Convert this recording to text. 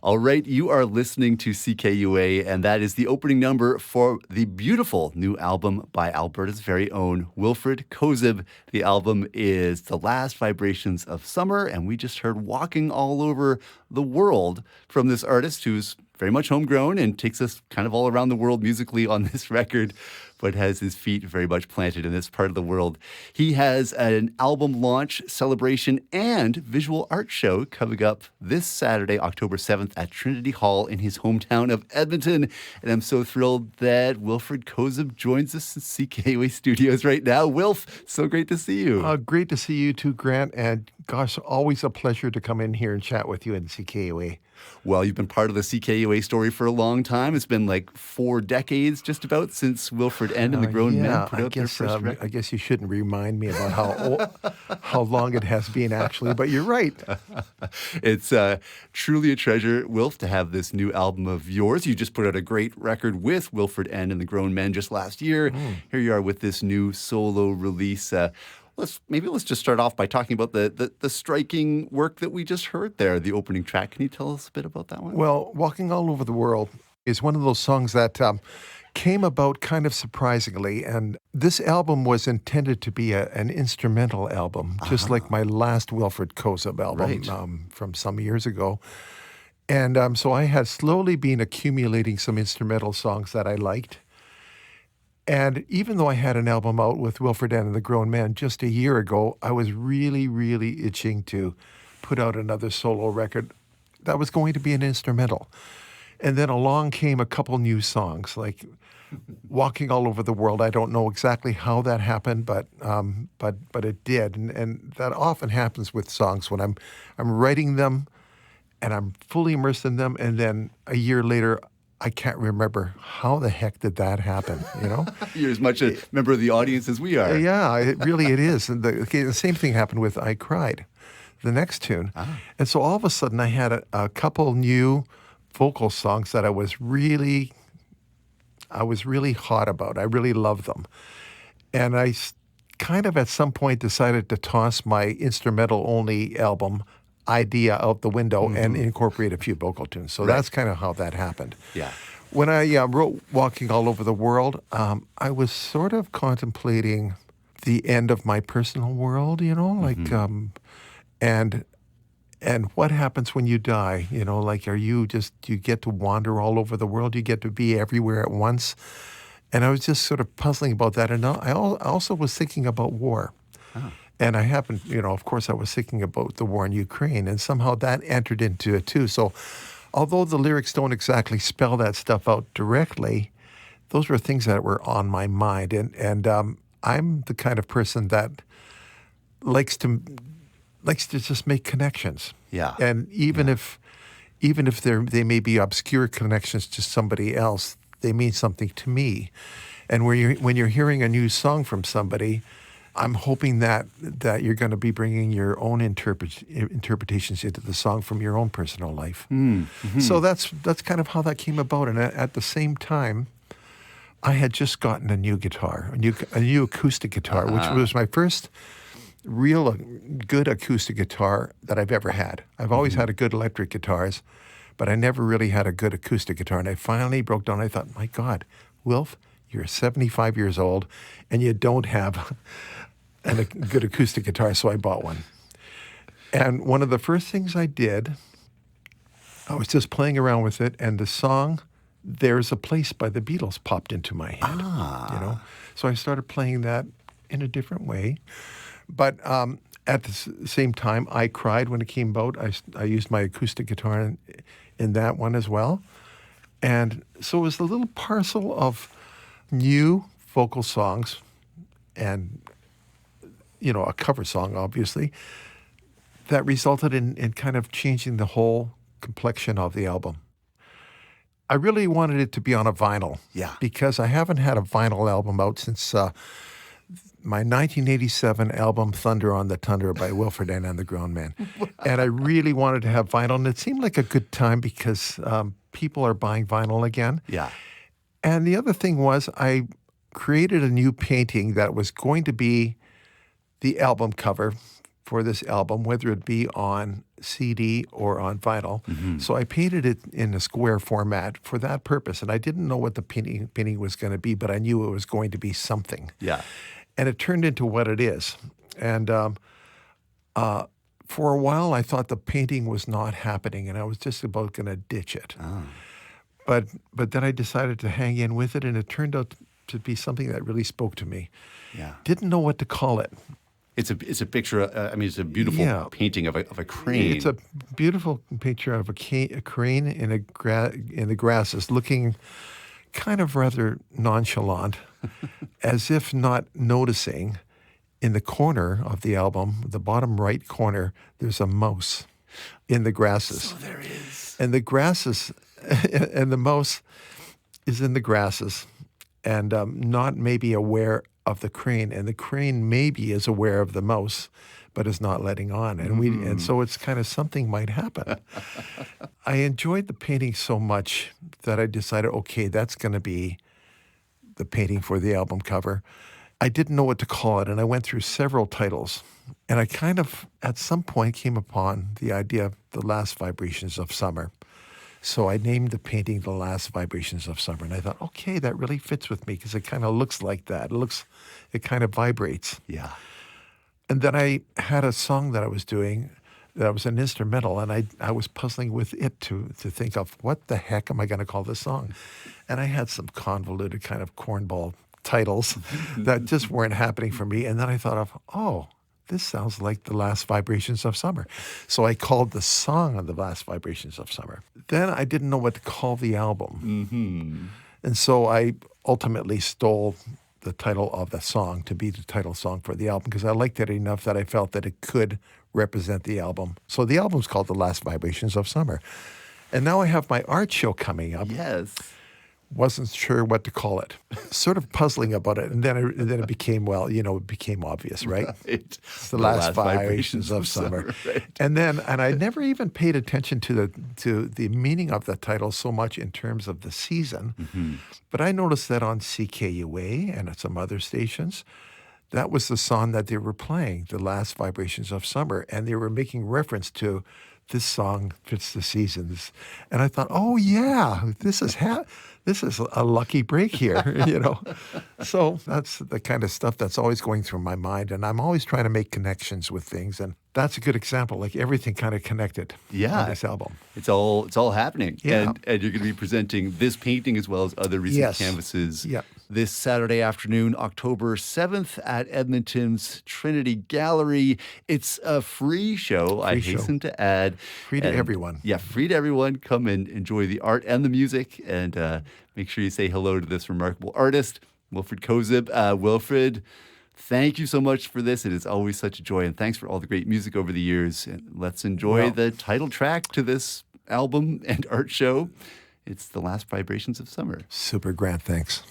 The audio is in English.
All right, you are listening to CKUA, and that is the opening number for the beautiful new album by Alberta's very own Wilfred Kozub. The album is The Last Vibrations of Summer, and we just heard Walking All Over the World from this artist who's very much homegrown and takes us kind of all around the world musically on this record, but has his feet very much planted in this part of the world. He has an album launch, celebration, and visual art show coming up this Saturday, October 7th at Trinity Hall in his hometown of Edmonton. And I'm so thrilled that Wilfred Kozub joins us in CKUA studios right now. Wilf, so great to see you. Great to see you too, Grant. And gosh, always a pleasure to come in here and chat with you in CKUA. Well, you've been part of the CKUA story for a long time. It's been like 4 decades just about since Wilfred and the Grown Men put out their first record. I guess you shouldn't remind me about how long it has been, actually, but you're right. It's truly a treasure, Wilf, to have this new album of yours. You just put out a great record with Wilfred and the Grown Men just last year. Here you are with this new solo release. Let's just start off by talking about the striking work that we just heard there, the opening track. Can you tell us a bit about that one? Well, Walking All Over the World is one of those songs that came about kind of surprisingly, and this album was intended to be an instrumental album, just like my last Wilfred Kozub album from some years ago. And so I had slowly been accumulating some instrumental songs that I liked. And even though I had an album out with Wilfred and the Grown Men just a year ago, I was really, really itching to put out another solo record that was going to be an instrumental. And then along came a couple new songs, like Walking All Over the World. I don't know exactly how that happened, but it did. And that often happens with songs when I'm writing them and I'm fully immersed in them, and then a year later, I can't remember how the heck did that happen, you know? You're as much a member of the audience as we are. Yeah, it is. And the same thing happened with I Cried, the next tune. And so all of a sudden I had a couple new vocal songs that I was really hot about. I really loved them. And I kind of at some point decided to toss my instrumental-only album idea out the window and incorporate a few vocal tunes. So that's kind of how that happened. Yeah. When I wrote Walking All Over the World, I was sort of contemplating the end of my personal world, you know, like, and what happens when you die, you know, like, you get to wander all over the world, you get to be everywhere at once. And I was just sort of puzzling about that. And I also was thinking about war. And I happened, you know, of course, I was thinking about the war in Ukraine, and somehow that entered into it too. So although the lyrics don't exactly spell that stuff out directly, those were things that were on my mind. And I'm the kind of person that likes to just make connections. Yeah. And even if they may be obscure connections to somebody else, they mean something to me. And when you're hearing a new song from somebody, I'm hoping that you're going to be bringing your own interpretations into the song from your own personal life. So that's kind of how that came about. And at the same time, I had just gotten a new guitar, a new acoustic guitar, which was my first real good acoustic guitar that I've ever had. I've always had good electric guitars, but I never really had a good acoustic guitar. And I finally broke down. I thought, my God, Wilf, you're 75 years old, and you don't have a good acoustic guitar, so I bought one. And one of the first things I did, I was just playing around with it, and the song There's a Place by the Beatles popped into my head. You know? So I started playing that in a different way. But at the same time, I Cried when it came about. I used my acoustic guitar in that one as well. And so it was a little parcel of new vocal songs and, you know, a cover song, obviously, that resulted in kind of changing the whole complexion of the album. I really wanted it to be on a vinyl. Yeah. Because I haven't had a vinyl album out since my 1987 album, Thunder on the Tundra by Wilfred and the Grown Men. And I really wanted to have vinyl, and it seemed like a good time because people are buying vinyl again. Yeah. And the other thing was I created a new painting that was going to be the album cover for this album, whether it be on CD or on vinyl. So I painted it in a square format for that purpose. And I didn't know what the painting was going to be, but I knew it was going to be something. Yeah. And it turned into what it is. And for a while, I thought the painting was not happening, and I was just about going to ditch it. Oh. But then I decided to hang in with it, and it turned out to be something that really spoke to me. Yeah. Didn't know what to call it. It's a picture. It's a beautiful painting of a crane. It's a beautiful picture of a crane in the grasses, looking kind of rather nonchalant, as if not noticing. In the corner of the album, the bottom right corner, there's a mouse in the grasses. So there is. And the grasses, and the mouse is in the grasses, and not maybe aware of the crane, and the crane maybe is aware of the mouse, but is not letting on, and so it's kind of something might happen. I enjoyed the painting so much that I decided, okay, that's going to be the painting for the album cover. I didn't know what to call it, and I went through several titles, and I kind of at some point came upon the idea of The Last Vibrations of Summer. So I named the painting The Last Vibrations of Summer, and I thought, okay, that really fits with me because it kind of looks like that. It kind of vibrates. Yeah. And then I had a song that I was doing that was an instrumental, and I was puzzling with it to think of what the heck am I going to call this song? And I had some convoluted kind of cornball titles that just weren't happening for me. And then I thought of, oh, this sounds like The Last Vibrations of Summer. So I called the song on The Last Vibrations of Summer. Then I didn't know what to call the album. And so I ultimately stole the title of the song to be the title song for the album because I liked it enough that I felt that it could represent the album. So the album's called The Last Vibrations of Summer. And now I have my art show coming up. Yes. Wasn't sure what to call it. Sort of puzzling about it. And then it became, it became obvious, right? It's the last vibrations of summer. Right. And I never even paid attention to the meaning of the title so much in terms of the season. But I noticed that on CKUA and at some other stations, that was the song that they were playing, The Last Vibrations of Summer. And they were making reference to this song fits the seasons. And I thought, oh, yeah, this is a lucky break here, So that's the kind of stuff that's always going through my mind. And I'm always trying to make connections with things. And that's a good example. Like everything kind of connected on this album. It's all happening. Yeah. And you're going to be presenting this painting as well as other recent canvases this Saturday afternoon, October 7th at Edmonton's Trinity Gallery. It's a free show, I hasten to add. Free to everyone. Yeah, free to everyone. Come and enjoy the art and the music. And make sure you say hello to this remarkable artist, Wilfred Kozub. Wilfred, thank you so much for this. It is always such a joy. And thanks for all the great music over the years. And let's enjoy the title track to this album and art show. It's The Last Vibrations of Summer. Super, Grant. Thanks.